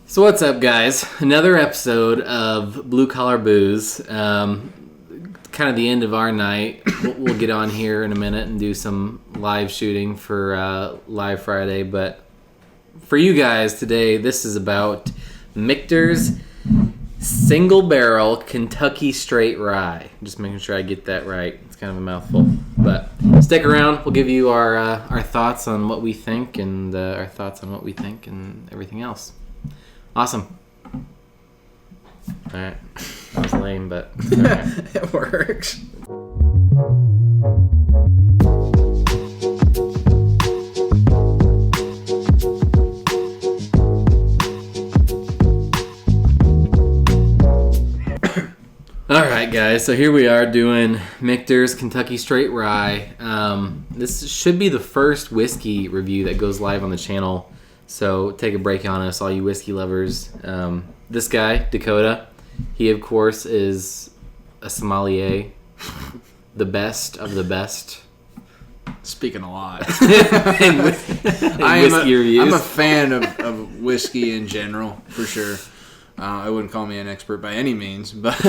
So what's up, guys? Another episode of Blue Collar Booze. Kind of the end of our night. We'll get on here in a minute and do some live shooting for Live Friday. But for you guys today, this is about Michter's Single Barrel Kentucky Straight Rye. Just making sure I get that right. It's kind of a mouthful. But stick around. We'll give you our thoughts on what we think and our thoughts on what we think and everything else. Awesome. Alright. That was lame, but right. It works. Alright, guys. So here we are doing Michter's Kentucky Straight Rye. This should be the first whiskey review that goes live on the channel. So take a break on us, all you whiskey lovers. This guy, Dakota, he of course is a sommelier, the best of the best. Speaking a lot. in whiskey reviews. I'm a fan of whiskey in general, for sure. I wouldn't call me an expert by any means, but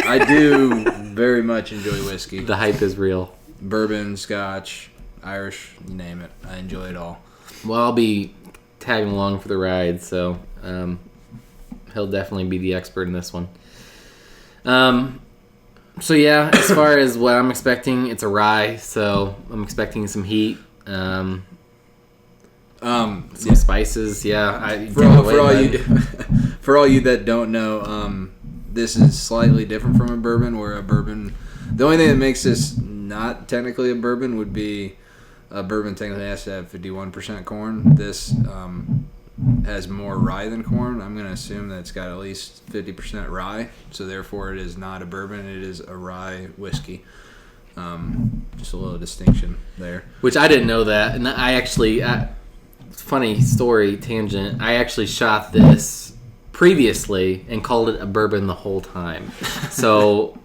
I do very much enjoy whiskey. The hype is real. Bourbon, Scotch, Irish, you name it. I enjoy it all. Well, I'll be tagging along for the ride, so he'll definitely be the expert in this one. So yeah, as far as what I'm expecting, it's a rye, so I'm expecting some heat, some spices. Yeah, for all you that don't know, this is slightly different from a bourbon. Where a bourbon, the only thing that makes this not technically a bourbon would be a bourbon technically has to have 51% corn. This has more rye than corn. I'm going to assume that it's got at least 50% rye. So therefore it is not a bourbon. It is a rye whiskey. Just a little distinction there. Which I didn't know that. And I actually, funny story, tangent, I actually shot this previously and called it a bourbon the whole time. So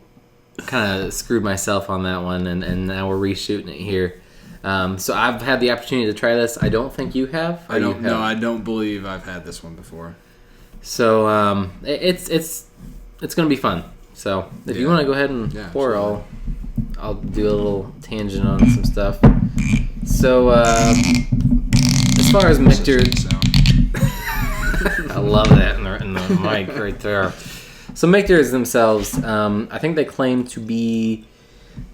kind of screwed myself on that one. And now we're reshooting it here. So I've had the opportunity to try this. I don't think you have. I don't believe I've had this one before. So it's going to be fun. So if you want to go ahead and pour, absolutely. I'll do a little tangent on some stuff. So as far as Michter, I love that in the mic right there. So Michters themselves, I think they claim to be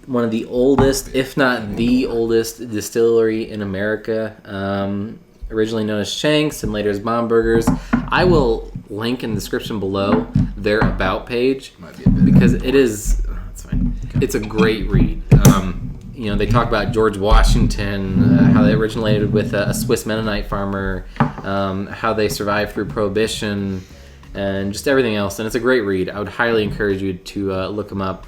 one of the oldest, if not the oldest, distillery in America. Originally known as Shanks and later as Bombergers. I will link in the description below their about page because it is. That's fine. It's a great read. They talk about George Washington, how they originated with a Swiss Mennonite farmer, how they survived through Prohibition, and just everything else. And it's a great read. I would highly encourage you to look them up.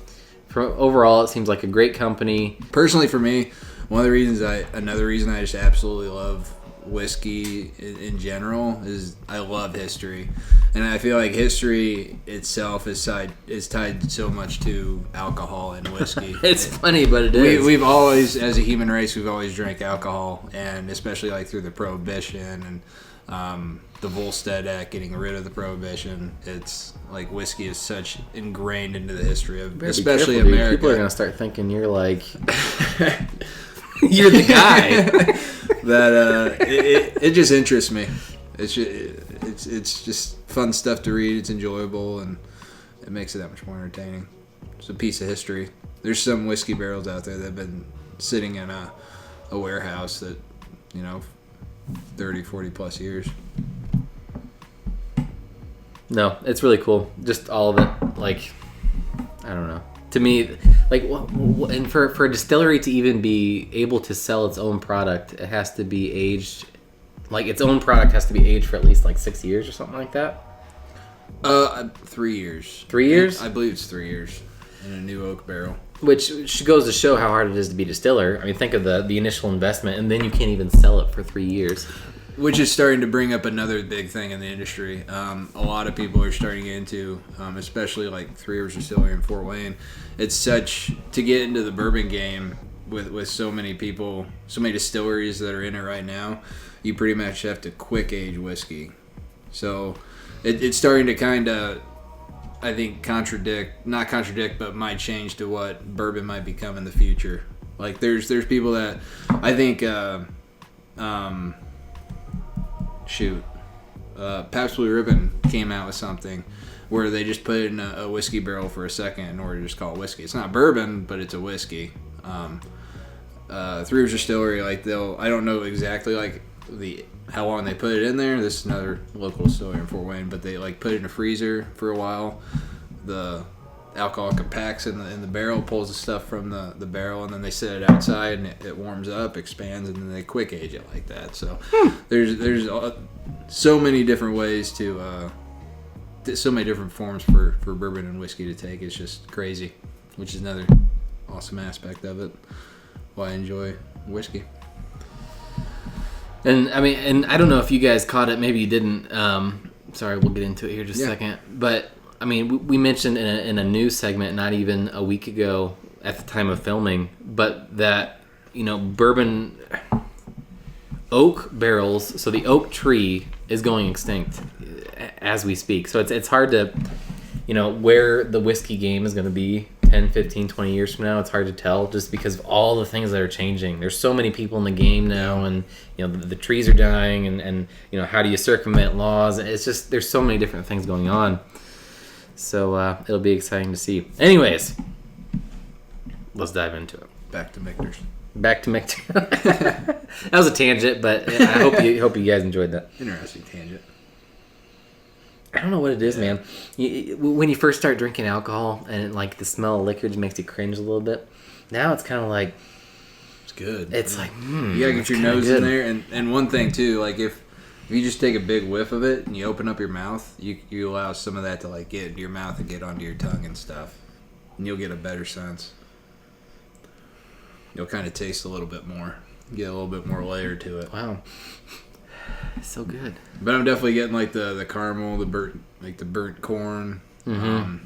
Overall, it seems like a great company. Personally, for me, another reason I just absolutely love whiskey in general is I love history, and I feel like history itself is tied so much to alcohol and whiskey. It's funny, but it is. We've always, as a human race, we've always drank alcohol, and especially like through the Prohibition and the Volstead Act, getting rid of the Prohibition. It's like whiskey is such ingrained into the history of, especially careful, America. People are gonna start thinking you're like, you're the guy. That it just interests me. It's just fun stuff to read. It's enjoyable, and it makes it that much more entertaining. It's a piece of history. There's some whiskey barrels out there that have been sitting in a warehouse that 30, 40 plus years. No, it's really cool. Just all of it. Like, I don't know. To me, like, and for a distillery to even be able to sell its own product, it has to be aged. Like, its own product has to be aged for at least like 6 years or something like that. 3 years. 3 years? I believe it's 3 years in a new oak barrel. Which goes to show how hard it is to be a distiller. I mean, think of the initial investment, and then you can't even sell it for 3 years. Which is starting to bring up another big thing in the industry. A lot of people are starting to get into, especially like Three Rivers Distillery in Fort Wayne. It's such, to get into the bourbon game with so many people, so many distilleries that are in it right now, you pretty much have to quick age whiskey. So it's starting to kind of, I think, not contradict, but might change to what bourbon might become in the future. Like there's people that I think, Pabst Blue Ribbon came out with something where they just put it in a whiskey barrel for a second in order to just call it whiskey. It's not bourbon, but it's a whiskey. Three Rivers Distillery, like I don't know exactly like how long they put it in there. This is another local distillery in Fort Wayne, but they like put it in a freezer for a while. The alcohol compacts in the barrel, pulls the stuff from the barrel, and then they set it outside and it warms up, expands, and then they quick age it like that. So there's so many different ways so many different forms for bourbon and whiskey to take. It's just crazy, which is another awesome aspect of it. Why I enjoy whiskey. And I mean, and I don't know if you guys caught it. Maybe you didn't. Sorry, we'll get into it here just a second. But I mean, we mentioned in a news segment not even a week ago at the time of filming, but that bourbon oak barrels. So the oak tree is going extinct as we speak. So it's hard to, where the whiskey game is going to be 10, 15, 20 years from now. It's hard to tell just because of all the things that are changing. There's so many people in the game now, and the trees are dying, and how do you circumvent laws? It's just there's so many different things going on. So it'll be exciting to see. Anyways, let's dive into it. Back to Michter's. That was a tangent, but I hope you guys enjoyed that. Interesting tangent. I don't know what it is, man. When you first start drinking alcohol and like the smell of liquor just makes you cringe a little bit. Now it's kind of like it's good. It's like you gotta get your nose in there, and one thing too, like if you just take a big whiff of it and you open up your mouth, you allow some of that to like get into your mouth and get onto your tongue and stuff, and you'll get a better sense. You'll kind of taste a little bit more, get a little bit more layer to it. Wow. So good. But I'm definitely getting like the caramel, the burnt corn, a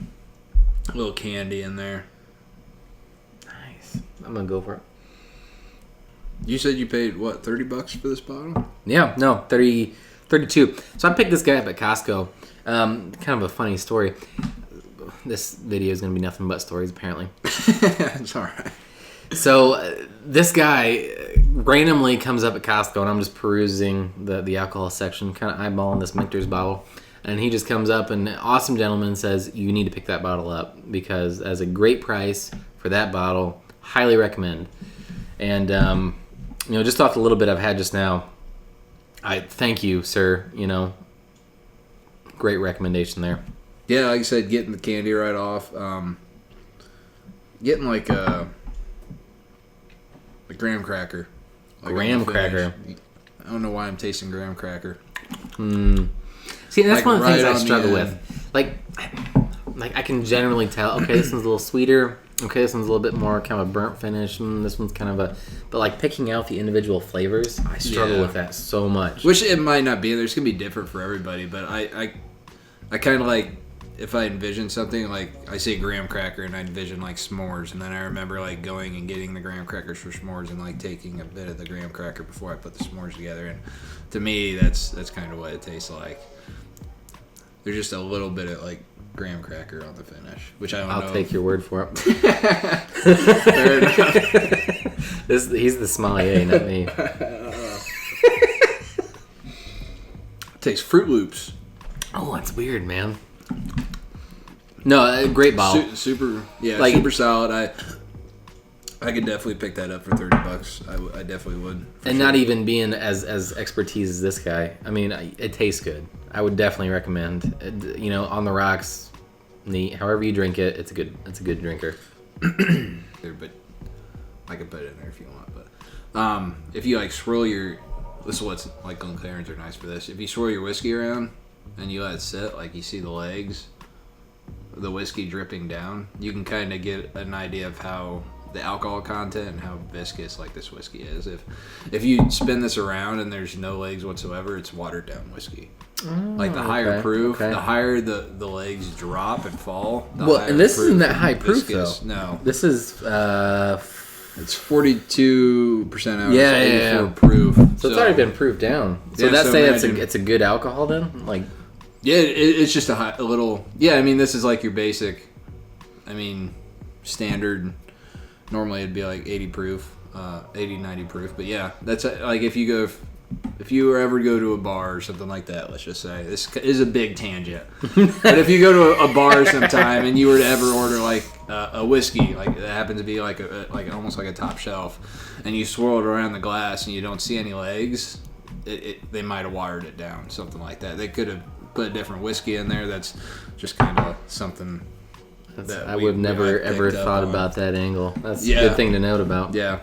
little candy in there. Nice. I'm gonna go for it. You said you paid what, $30 for this bottle? Yeah, no, 32. So I picked this guy up at Costco. Kind of a funny story. This video is gonna be nothing but stories, apparently. It's all right. So this guy randomly comes up at Costco, and I'm just perusing the alcohol section, kind of eyeballing this Michter's bottle, and he just comes up, and an awesome gentleman says, you need to pick that bottle up because as a great price for that bottle, highly recommend. And just off the little bit I've had just now, I thank you, sir. Great recommendation there. Yeah, like I said, getting the candy right off, getting like a graham cracker. Like graham cracker. I don't know why I'm tasting graham cracker. See, that's like one of the things I struggle with. Like I can generally tell, okay, this one's a little sweeter. Okay, this one's a little bit more kind of a burnt finish. This one's kind of but like picking out the individual flavors, I struggle with that so much. Which it might not be. There's going to be different for everybody, but I kind of like, if I envision something, like I say graham cracker and I envision like s'mores, and then I remember like going and getting the graham crackers for s'mores and like taking a bit of the graham cracker before I put the s'mores together, and to me that's kind of what it tastes like. There's just a little bit of like graham cracker on the finish, which I'll take your word for it. Fair enough. He's the sommelier, not me. Tastes Fruit Loops. Oh, that's weird, man. No, great bottle. Super solid. I could definitely pick that up for $30. I definitely would. And sure. Not even being as expertise as this guy. I mean, it tastes good. I would definitely recommend. On the rocks, however you drink it, it's a good drinker. But I can put it in there if you want. But if you like swirl this is what's like Glencairns are nice for this. If you swirl your whiskey around and you let it sit, like you see the legs, the whiskey dripping down, you can kind of get an idea of how the alcohol content and how viscous like this whiskey is. If you spin this around and there's no legs whatsoever, it's watered down whiskey. Like the higher proof, the higher the legs drop and fall. And this isn't that high proof though. No, this is It's 42% alcohol. Yeah, 84 proof. So it's already been proved down. So that's saying it's a good alcohol then? Like, yeah, it's just a little. Yeah, I mean, this is like your basic. Standard. Normally it'd be like 80 proof, 80, 90 proof. But yeah, that's like if you ever go to a bar or something like that, let's just say, this is a big tangent. But if you go to a bar sometime and you were to ever order like a whiskey, like that happens to be like almost like a top shelf, and you swirl it around the glass and you don't see any legs, they might have watered it down, something like that. They could have put a different whiskey in there. That's just kind of something. I would never ever thought about that angle. That's a good thing to note about. Yeah.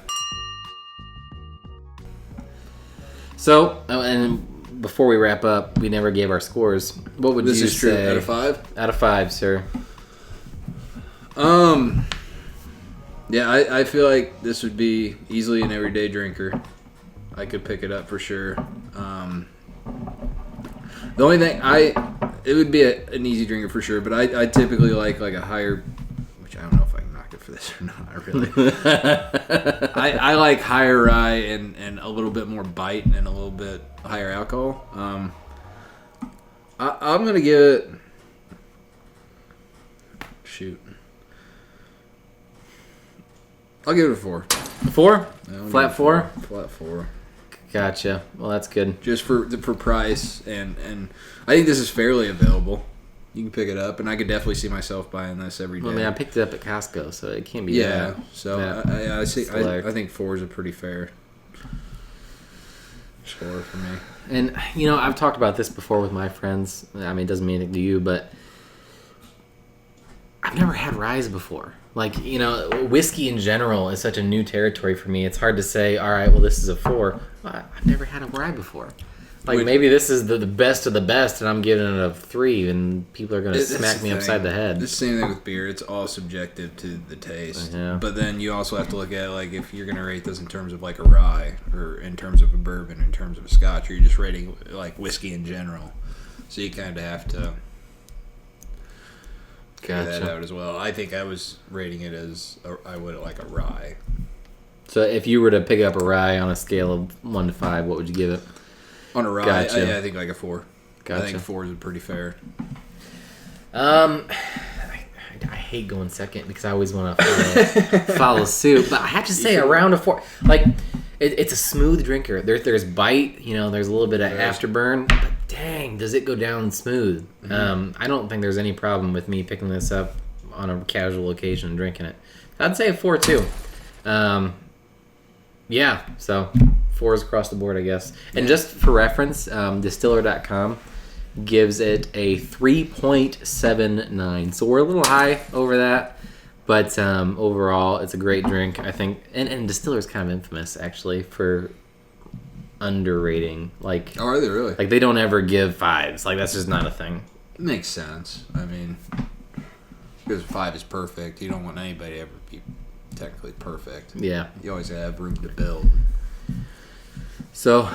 So, and before we wrap up, we never gave our scores. What would you say? This is true. Out of 5? Out of 5, sir. Yeah, I feel like this would be easily an everyday drinker. I could pick it up for sure. The only thing it would be an easy drinker for sure, but I typically like a higher, which I don't know if I can knock it for this or not, really. I like higher rye and a little bit more bite and a little bit higher alcohol. I'm going to give it, I'll give it a 4. 4? Flat 4? Flat 4. Gotcha. Well, that's good. Just for price, and I think this is fairly available. You can pick it up, and I could definitely see myself buying this every day. Well, I mean, I picked it up at Costco, so it can't be yeah. that. So I think 4 is a pretty fair score for me. And I've talked about this before with my friends. I mean, it doesn't mean anything to you, but I've never had Ryes before. Like, whiskey in general is such a new territory for me. It's hard to say, all right, well, this is a 4. I've never had a rye before. Like, maybe this is the best of the best, and I'm giving it a 3, and people are going to smack me upside the head. It's the same thing with beer. It's all subjective to the taste. Yeah. But then you also have to look at, like, if you're going to rate this in terms of, like, a rye, or in terms of a bourbon, in terms of a scotch, or you're just rating, like, whiskey in general. So you kind of have to figure that out as well. I think I was rating it as I would like a rye. So if you were to pick up a rye on a scale of 1 to 5, what would you give it? On a rye, Gotcha. I think like a 4. Gotcha. I think 4 is pretty fair. I hate going second because I always want to follow suit, but I have to say around a 4. Like, it's a smooth drinker. There's bite, there's a little bit of afterburn, but dang, does it go down smooth. Mm-hmm. I don't think there's any problem with me picking this up on a casual occasion and drinking it. I'd say a 4 too. Yeah, so 4s across the board, I guess. And just for reference, distiller.com gives it a 3.79. So we're a little high over that. But overall, it's a great drink, I think. And Distiller's kind of infamous, actually, for underrating. Like, oh, are they really? Like, they don't ever give 5s. Like, that's just not a thing. Makes sense. I mean, because 5 is perfect. You don't want anybody to ever be technically perfect. Yeah. You always have room to build. So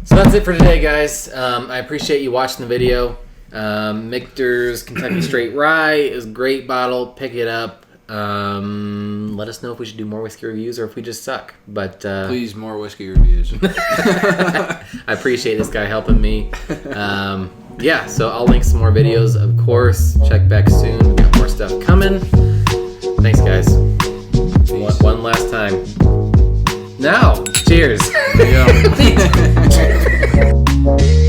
that's it for today, guys. I appreciate you watching the video. Michter's Kentucky Straight Rye is a great bottle. Pick it up. Let us know if we should do more whiskey reviews or if we just suck. But please, more whiskey reviews. I appreciate this guy helping me. Yeah, so I'll link some more videos, of course. Check back soon. Got more stuff coming. Thanks, guys. One last time. Now, cheers. There you go.